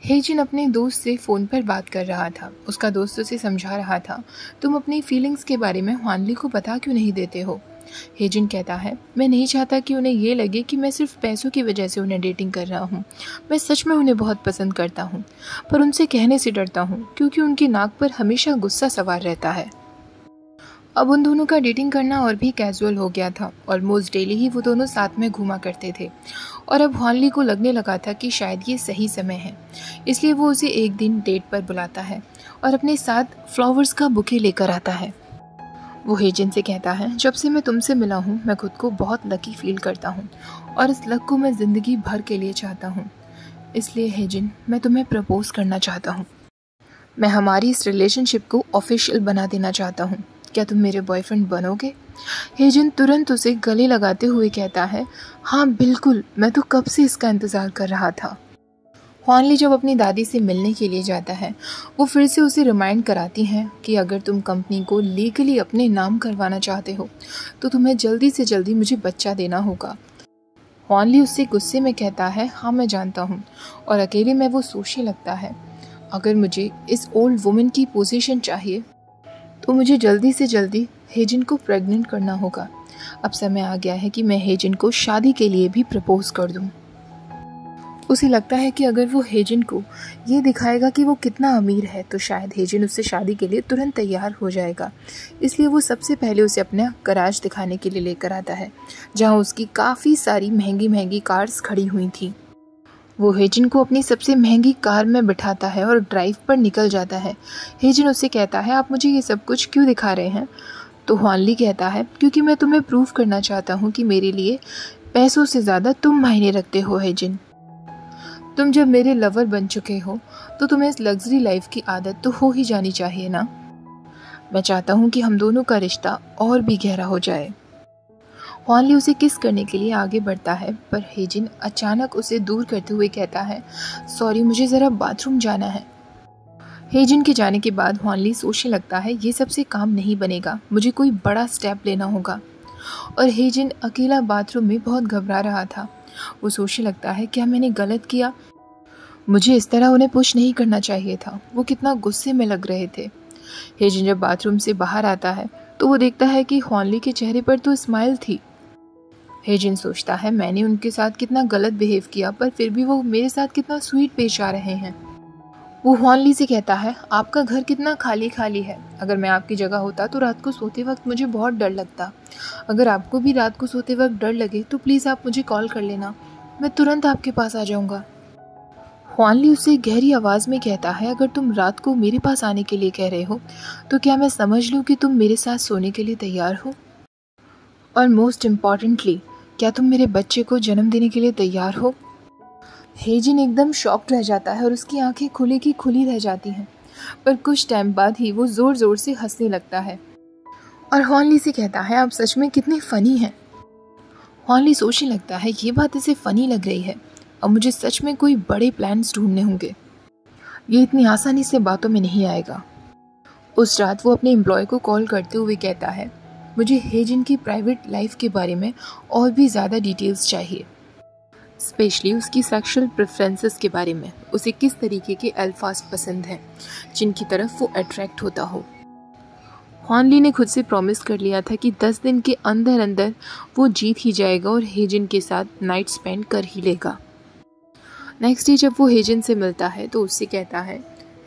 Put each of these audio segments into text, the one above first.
हेजिन अपने दोस्त से फ़ोन पर बात कर रहा था। उसका दोस्त उसे समझा रहा था, तुम अपनी फीलिंग्स के बारे में ह्वानली को बता क्यों नहीं देते हो। हेजिन कहता है, मैं नहीं चाहता कि उन्हें ये लगे कि मैं सिर्फ पैसों की वजह से उन्हें डेटिंग कर रहा हूँ। मैं सच में उन्हें बहुत पसंद करता हूँ, पर उनसे कहने से डरता हूँ क्योंकि उनकी नाक पर हमेशा गुस्सा सवार रहता है। अब उन दोनों का डेटिंग करना और भी कैजुअल हो गया था। ऑलमोस्ट डेली ही वो दोनों साथ में घूमा करते थे और अब ह्वानली को लगने लगा था कि शायद ये सही समय है। इसलिए वो उसे एक दिन डेट पर बुलाता है और अपने साथ फ्लावर्स का बुके लेकर आता है। वो हेजिन से कहता है, जब से मैं तुमसे मिला हूँ मैं खुद को बहुत लकी फील करता हूँ और इस लक को मैं ज़िंदगी भर के लिए चाहता हूँ। इसलिए हेजिन, मैं तुम्हें प्रपोज करना चाहता हूँ। मैं हमारी इस रिलेशनशिप को ऑफिशियल बना देना चाहता हूँ। क्या तुम मेरे बॉयफ्रेंड बनोगे? हेजिन तुरंत उसे गले लगाते हुए कहता है, हाँ बिल्कुल, मैं तो कब से इसका इंतज़ार कर रहा था। ह्वानली जब अपनी दादी से मिलने के लिए जाता है, वो फिर से उसे रिमाइंड कराती हैं कि अगर तुम कंपनी को लीगली अपने नाम करवाना चाहते हो तो तुम्हें जल्दी से जल्दी मुझे बच्चा देना होगा। ह्वानली उससे गुस्से में कहता है, हाँ मैं जानता हूँ, और अकेले में वो सोचने लगता है, अगर मुझे इस ओल्ड वुमेन की पोजीशन चाहिए तो मुझे जल्दी से जल्दी हेजिन को प्रेग्नेंट करना होगा। अब समय आ गया है कि मैं हेजिन को शादी के लिए भी प्रपोज कर दूं। उसे लगता है कि अगर वो हेजिन को ये दिखाएगा कि वो कितना अमीर है तो शायद हेजिन उससे शादी के लिए तुरंत तैयार हो जाएगा। इसलिए वो सबसे पहले उसे अपना गराज दिखाने के लिए लेकर आता है, जहाँ उसकी काफ़ी सारी महंगी महंगी कार्स खड़ी हुई थी। वो हेजिन को अपनी सबसे महंगी कार में बिठाता है और ड्राइव पर निकल जाता है। हेजिन उससे कहता है, आप मुझे ये सब कुछ क्यों दिखा रहे हैं? तो ह्वानली कहता है, क्योंकि मैं तुम्हें प्रूव करना चाहता हूँ कि मेरे लिए पैसों से ज़्यादा तुम मायने रखते हो हेजिन। तुम जब मेरे लवर बन चुके हो तो तुम्हें इस लग्जरी लाइफ की आदत तो हो ही जानी चाहिए ना। मैं चाहता हूँ कि हम दोनों का रिश्ता और भी गहरा हो जाए। ह्वानली उसे किस करने के लिए आगे बढ़ता है, पर हेजिन अचानक उसे दूर करते हुए कहता है, सॉरी मुझे ज़रा बाथरूम जाना है। हेजिन के जाने के बाद ह्वानली सोचने लगता है, ये सबसे काम नहीं बनेगा, मुझे कोई बड़ा स्टेप लेना होगा। और हेजिन अकेला बाथरूम में बहुत घबरा रहा था। वो सोचने लगता है, क्या मैंने गलत किया? मुझे इस तरह उन्हें पुश नहीं करना चाहिए था। वो कितना गुस्से में लग रहे थे। हेजिन जब बाथरूम से बाहर आता है तो वो देखता है कि ह्वानली के चेहरे पर तो स्माइल थी। हेजिन सोचता है, मैंने उनके साथ कितना गलत बिहेव किया, पर फिर भी वो मेरे साथ कितना स्वीट पेश आ रहे हैं। वो ह्वानली से कहता है, आपका घर कितना खाली खाली है। अगर मैं आपकी जगह होता तो रात को सोते वक्त मुझे बहुत डर लगता। अगर आपको भी रात को सोते वक्त डर लगे तो प्लीज़ आप मुझे कॉल कर लेना, मैं तुरंत आपके पास आ जाऊँगा। ह्वानली उससे गहरी आवाज़ में कहता है, अगर तुम रात को मेरे पास आने के लिए कह रहे हो तो क्या मैं समझ लूँ कि तुम मेरे साथ सोने के लिए तैयार हो? और मोस्ट इम्पॉर्टेंटली, क्या तुम मेरे बच्चे को जन्म देने के लिए तैयार हो? हेजिन एकदम शॉक्ड रह जाता है और उसकी आंखें खुली की खुली रह जाती हैं, पर कुछ टाइम बाद ही वो ज़ोर ज़ोर से हंसने लगता है और ह्वानली से कहता है, आप सच में कितने फ़नी हैं। ह्वानली सोचने लगता है, ये बात इसे फ़नी लग रही है, अब मुझे सच में कोई बड़े प्लान्स ढूंढने होंगे, ये इतनी आसानी से बातों में नहीं आएगा। उस रात वो अपने एम्प्लॉय को कॉल करते हुए कहता है, मुझे हेजिन की प्राइवेट लाइफ के बारे में और भी ज़्यादा डिटेल्स चाहिए, स्पेशली उसकी सेक्सुअल प्रेफरेंसेस के बारे में। उसे किस तरीके के अल्फाज पसंद हैं जिनकी तरफ वो अट्रैक्ट होता हो। ह्वानली ने खुद से प्रॉमिस कर लिया था कि 10 दिन के अंदर अंदर वो जीत ही जाएगा और हेजिन के साथ नाइट स्पेंड कर ही लेगा। नेक्स्ट डे जब वो हेजिन से मिलता है तो उससे कहता है,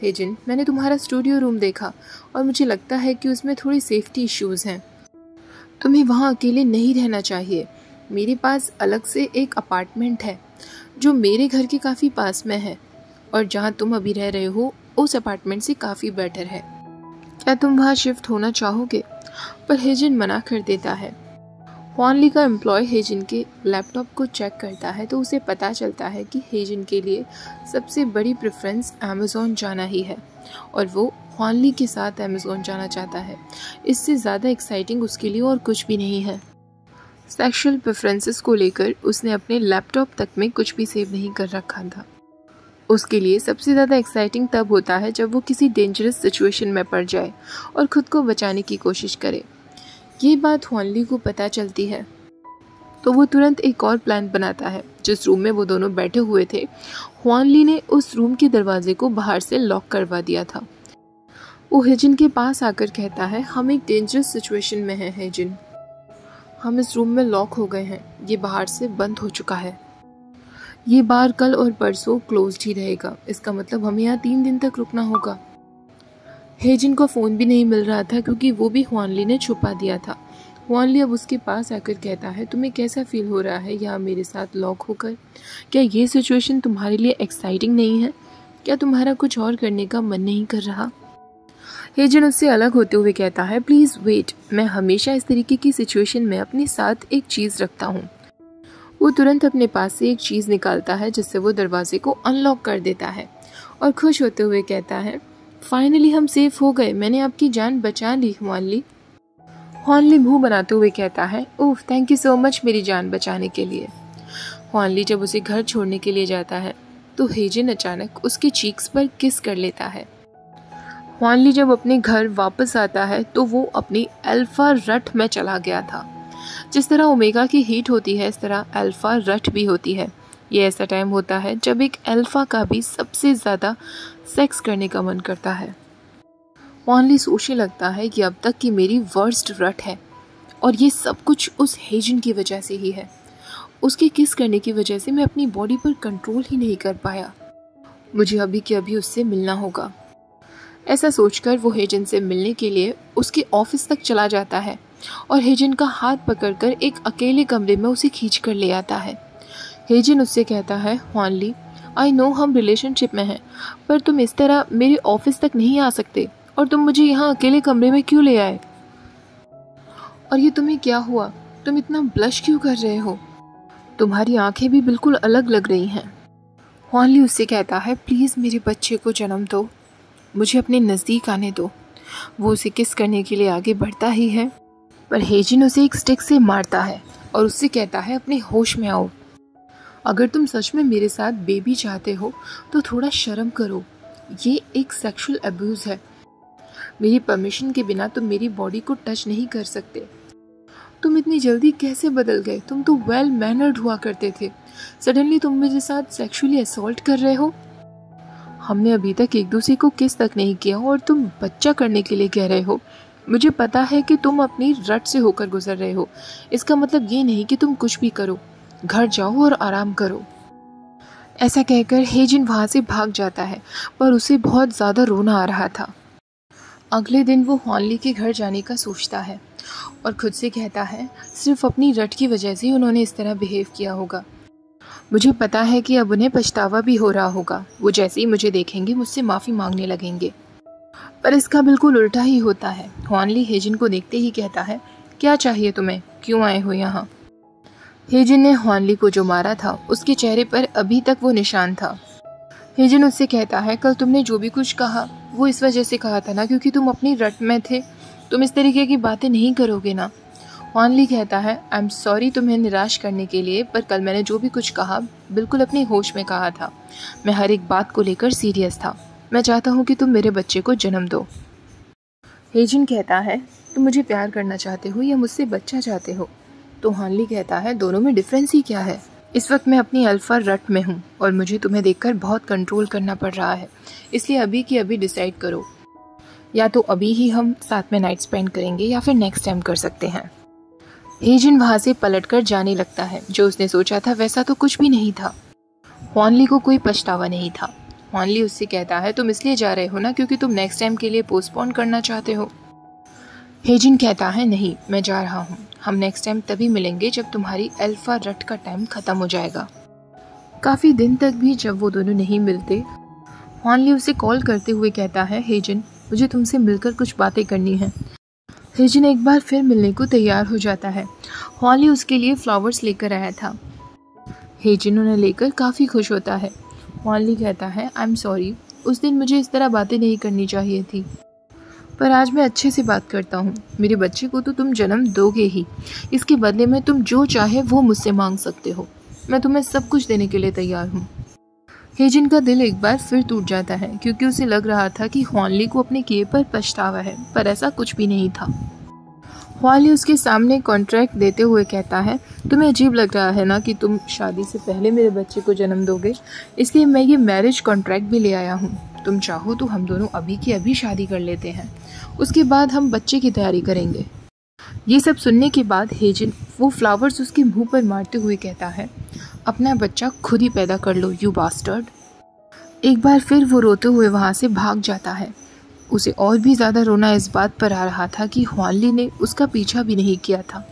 हेजिन, मैंने तुम्हारा स्टूडियो रूम देखा और मुझे लगता है कि उसमें थोड़ी सेफ्टी इश्यूज़ हैं। तुम्हें वहाँ अकेले नहीं रहना चाहिए। मेरे पास अलग से एक अपार्टमेंट है जो मेरे घर के काफ़ी पास में है और जहाँ तुम अभी रह रहे हो उस अपार्टमेंट से काफ़ी बेटर है। क्या तुम वहाँ शिफ्ट होना चाहोगे? पर हेजिन मना कर देता है। ह्वानली का एम्प्लॉय हेजिन के लैपटॉप को चेक करता है तो उसे पता चलता है कि हेजिन के लिए सबसे बड़ी प्रेफरेंस अमेज़ॉन जाना ही है और वो ह्वानली के साथ अमेज़ॉन जाना चाहता है। इससे ज़्यादा एक्साइटिंग उसके लिए और कुछ भी नहीं है। सेक्सुअल प्रेफरेंसेस को लेकर उसने अपने लैपटॉप तक में कुछ भी सेव नहीं कर रखा था। उसके लिए सबसे ज़्यादा एक्साइटिंग तब होता है जब वो किसी डेंजरस सिचुएशन में पड़ जाए और ख़ुद को बचाने की कोशिश करे। ये बात ह्वानली को पता चलती है तो वो तुरंत एक और प्लान बनाता है जिस रूम में वो दोनों बैठे हुए थे, हुआनली ने उस रूम के दरवाजे को बाहर से लॉक करवा दिया था। वो हेजिन के पास आकर कहता है, हम एक डेंजरस सिचुएशन में हैं हेजिन। हम इस रूम में लॉक हो गए हैं, ये बाहर से बंद हो चुका है। ये बार कल और परसों क्लोज्ड ही रहेगा। इसका मतलब हमें यहाँ 3 दिन तक रुकना होगा। हेजिन को फ़ोन भी नहीं मिल रहा था क्योंकि वो भी हुआनली ने छुपा दिया था। हुआनली अब उसके पास आकर कहता है, तुम्हें कैसा फील हो रहा है यहाँ मेरे साथ लॉक होकर? क्या ये सिचुएशन तुम्हारे लिए एक्साइटिंग नहीं है? क्या तुम्हारा कुछ और करने का मन नहीं कर रहा? हेजिन उससे अलग होते हुए कहता है, प्लीज़ वेट, मैं हमेशा इस तरीके की सिचुएशन में अपने साथ एक चीज़ रखता हूँ। वो तुरंत अपने पास से एक चीज़ निकालता है जिससे वो दरवाजे को अनलॉक कर देता है और खुश होते हुए कहता है, फाइनली हम सेफ हो गए, मैंने आपकी जान बचा ली हुआनली। हुआनली मुंह बनाते हुए कहता है, oh thank you so much मेरी जान बचाने के लिए। हुआनली जब उसे घर छोड़ने के लिए जाता है तो हेजिन अचानक उसके चीक्स पर किस कर लेता है। हुआनली जब अपने घर वापस आता है तो वो अपनी अल्फा रट में चला गया था। जिस तरह ओमेगा की हीट होती है, इस तरह अल्फा रट भी होती है। ये ऐसा टाइम होता है जब एक अल्फा का भी सबसे ज़्यादा सेक्स करने का मन करता है। हुआनली सोचने लगता है कि अब तक की मेरी वर्स्ट रट है और ये सब कुछ उस हेजिन की वजह से ही है। उसके किस करने की वजह से मैं अपनी बॉडी पर कंट्रोल ही नहीं कर पाया। मुझे अभी के अभी उससे मिलना होगा। ऐसा सोचकर वो हेजिन से मिलने के लिए उसके ऑफिस तक चला जाता है और हेजिन का हाथ पकड़कर एक अकेले कमरे में उसे खींच कर ले आता है। हेजिन उससे कहता है, हुआनली आई नो हम रिलेशनशिप में हैं, पर तुम इस तरह मेरे ऑफिस तक नहीं आ सकते और तुम मुझे यहाँ अकेले कमरे में क्यों ले आए? और ये तुम्हें क्या हुआ? तुम इतना ब्लश क्यों कर रहे हो? तुम्हारी आंखें भी बिल्कुल अलग लग रही हैं। हुआनली उससे कहता है, प्लीज़ मेरे बच्चे को जन्म दो, मुझे अपने नज़दीक आने दो। वो उसे किस करने के लिए आगे बढ़ता ही है, पर हेजिन उसे एक स्टिक से मारता है और उससे कहता है, अपने होश में आओ। अगर तुम सच में मेरे साथ बेबी चाहते हो तो थोड़ा शर्म करो। ये एक सेक्सुअल अब्यूज़ है। मेरी परमिशन के बिना तुम मेरी बॉडी को टच नहीं कर सकते। तुम इतनी जल्दी कैसे बदल गए? तुम तो वेल मैनर्ड हुआ करते थे, सडनली तुम मेरे साथ सेक्सुअली असॉल्ट कर रहे हो। हमने अभी तक एक दूसरे को किस तक नहीं किया और तुम बच्चा करने के लिए कह रहे हो। मुझे पता है कि तुम अपनी रट से होकर गुजर रहे हो। इसका मतलब ये नहीं कि तुम कुछ भी करो। घर जाओ और आराम करो। ऐसा कहकर हेजिन वहाँ से भाग जाता है, पर उसे बहुत ज़्यादा रोना आ रहा था। अगले दिन वो हुआनली के घर जाने का सोचता है और खुद से कहता है, सिर्फ अपनी रट की वजह से ही उन्होंने इस तरह बिहेव किया होगा। मुझे पता है कि अब उन्हें पछतावा भी हो रहा होगा। वो जैसे ही मुझे देखेंगे मुझसे माफ़ी मांगने लगेंगे, पर इसका बिल्कुल उल्टा ही होता है। हुआनली हेजिन को देखते ही कहता है, क्या चाहिए तुम्हें? क्यों आए हो यहाँ? हेजिन ने हुआनली को जो मारा था उसके चेहरे पर अभी तक वो निशान था। हेजिन उससे कहता है, कल तुमने जो भी कुछ कहा वो इस वजह से कहा था ना, क्योंकि तुम अपनी रट में थे। तुम इस तरीके की बातें नहीं करोगे ना। हुआनली कहता है, आई एम सॉरी तुम्हें निराश करने के लिए, पर कल मैंने जो भी कुछ कहा बिल्कुल अपने होश में कहा था। मैं हर एक बात को लेकर सीरियस था। मैं चाहता हूँ कि तुम मेरे बच्चे को जन्म दो। हेजिन कहता है, तुम मुझे प्यार करना चाहते हो या मुझसे बच्चा चाहते हो? तो हुआनली कहता है, दोनों में डिफरेंस ही क्या है? इस वक्त मैं अपनी अल्फा रट में हूँ और मुझे तुम्हें देखकर बहुत कंट्रोल करना पड़ रहा है। इसलिए अभी की अभी डिसाइड करो, या तो अभी ही हम साथ में नाइट स्पेंड करेंगे या फिर नेक्स्ट टाइम कर सकते हैं। हेजिन वहाँ से पलटकर जाने लगता है। जो उसने सोचा था वैसा तो कुछ भी नहीं था। हुआनली को कोई पछतावा नहीं था। हुआनली उससे कहता है, तुम इसलिए जा रहे हो ना क्योंकि तुम नेक्स्ट टाइम के लिए पोस्टपोन करना चाहते हो? हेजिन कहता है, नहीं, मैं जा रहा हूँ। हम नेक्स्ट टाइम तभी मिलेंगे जब तुम्हारी अल्फा रट का टाइम ख़त्म हो जाएगा। काफ़ी दिन तक भी जब वो दोनों नहीं मिलते, हुआनली उसे कॉल करते हुए कहता है, हेजिन मुझे तुमसे मिलकर कुछ बातें करनी है। हेजिन एक बार फिर मिलने को तैयार हो जाता है। हुआनली उसके लिए फ्लावर्स लेकर आया था। हेजिन उन्हें लेकर काफ़ी खुश होता है। हुआनली कहता है, आई एम सॉरी, उस दिन मुझे इस तरह बातें नहीं करनी चाहिए थी, पर आज मैं अच्छे से बात करता हूँ। मेरे बच्चे को तो तुम जन्म दोगे ही, इसके बदले में तुम जो चाहे वो मुझसे मांग सकते हो। मैं तुम्हें सब कुछ देने के लिए तैयार हूँ। हेजिन का दिल एक बार फिर टूट जाता है क्योंकि उसे लग रहा था कि हुआनली को अपने किए पर पछतावा है, पर ऐसा कुछ भी नहीं था। हुआनली उसके सामने कॉन्ट्रैक्ट देते हुए कहता है, तुम्हें अजीब लग रहा है ना कि तुम शादी से पहले मेरे बच्चे को जन्म दोगे, इसलिए मैं ये मैरिज कॉन्ट्रैक्ट भी ले आया हूँ। तुम चाहो तो हम दोनों अभी की अभी शादी कर लेते हैं, उसके बाद हम बच्चे की तैयारी करेंगे। ये सब सुनने के बाद हेजिन वो फ्लावर्स उसके मुंह पर मारते हुए कहता है, अपना बच्चा खुद ही पैदा कर लो यू बास्टर्ड। एक बार फिर वो रोते हुए वहाँ से भाग जाता है। उसे और भी ज़्यादा रोना इस बात पर आ रहा था कि हुआनली ने उसका पीछा भी नहीं किया था।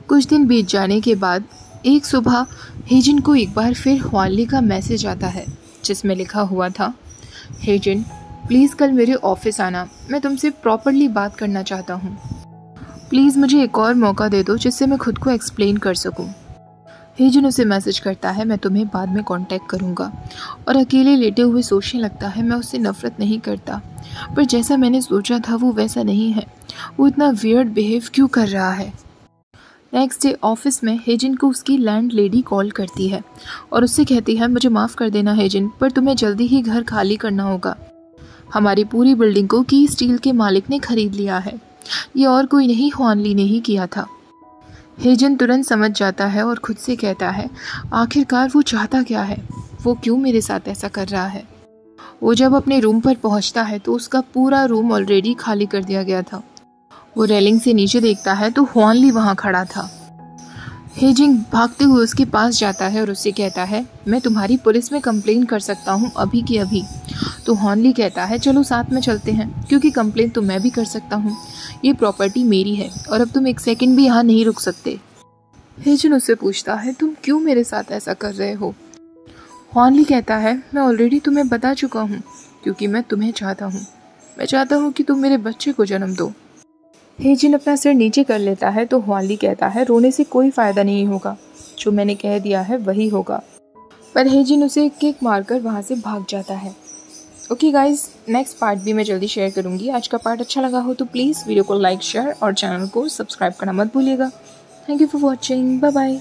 कुछ दिन बीत जाने के बाद एक सुबह हेजिन को एक बार फिर हुआनली का मैसेज आता है, जिसमें लिखा हुआ था, हेजिन प्लीज़ कल मेरे ऑफिस आना, मैं तुमसे प्रॉपरली बात करना चाहता हूँ। प्लीज़ मुझे एक और मौका दे दो जिससे मैं खुद को एक्सप्लेन कर सकूँ। हेजिन उसे मैसेज करता है, मैं तुम्हें बाद में कांटेक्ट करूँगा, और अकेले लेटे हुए सोचने लगता है, मैं उससे नफ़रत नहीं करता, पर जैसा मैंने सोचा था वो वैसा नहीं है। वो इतना वियर्ड बिहेव क्यों कर रहा है। नेक्स्ट डे ऑफिस में हेजिन को उसकी लैंड लेडी कॉल करती है और उससे कहती है, मुझे माफ़ कर देना हेजिन, पर तुम्हें जल्दी ही घर खाली करना होगा। हमारी पूरी बिल्डिंग को की स्टील के मालिक ने खरीद लिया है। ये और कोई नहीं, हुआनली ने ही किया था। हेजिन तुरंत समझ जाता है और खुद से कहता है, आखिरकार वो चाहता क्या है, वो क्यों मेरे साथ ऐसा कर रहा है। वो जब अपने रूम पर पहुंचता है तो उसका पूरा रूम ऑलरेडी खाली कर दिया गया था। वो रेलिंग से नीचे देखता है तो हुआनली वहाँ खड़ा था। हेजिन भागते हुए उसके पास जाता है और उससे कहता है, मैं तुम्हारी पुलिस में कंप्लेन कर सकता हूँ अभी की अभी। तो हुआनली कहता है, चलो साथ में चलते हैं, क्योंकि कंप्लेन तो मैं भी कर सकता हूँ, ये प्रॉपर्टी मेरी है और अब तुम एक सेकंड भी यहाँ नहीं रुक सकते। हेजिन उससे पूछता है, तुम क्यों मेरे साथ ऐसा कर रहे हो। हुआनली कहता है, मैं ऑलरेडी तुम्हें बता चुका हूँ, क्योंकि मैं तुम्हें चाहता हूँ। मैं चाहता हूँ कि तुम मेरे बच्चे को जन्म दो। हेजिन अपना सिर नीचे कर लेता है तो हुआनली कहता है, रोने से कोई फ़ायदा नहीं होगा, जो मैंने कह दिया है वही होगा। पर हेजिन उसे किक मारकर वहाँ से भाग जाता है। ओके गाइज, नेक्स्ट पार्ट भी मैं जल्दी शेयर करूँगी। आज का पार्ट अच्छा लगा हो तो प्लीज़ वीडियो को लाइक, शेयर और चैनल को सब्सक्राइब करना मत भूलिएगा। Thank you for watching, bye bye.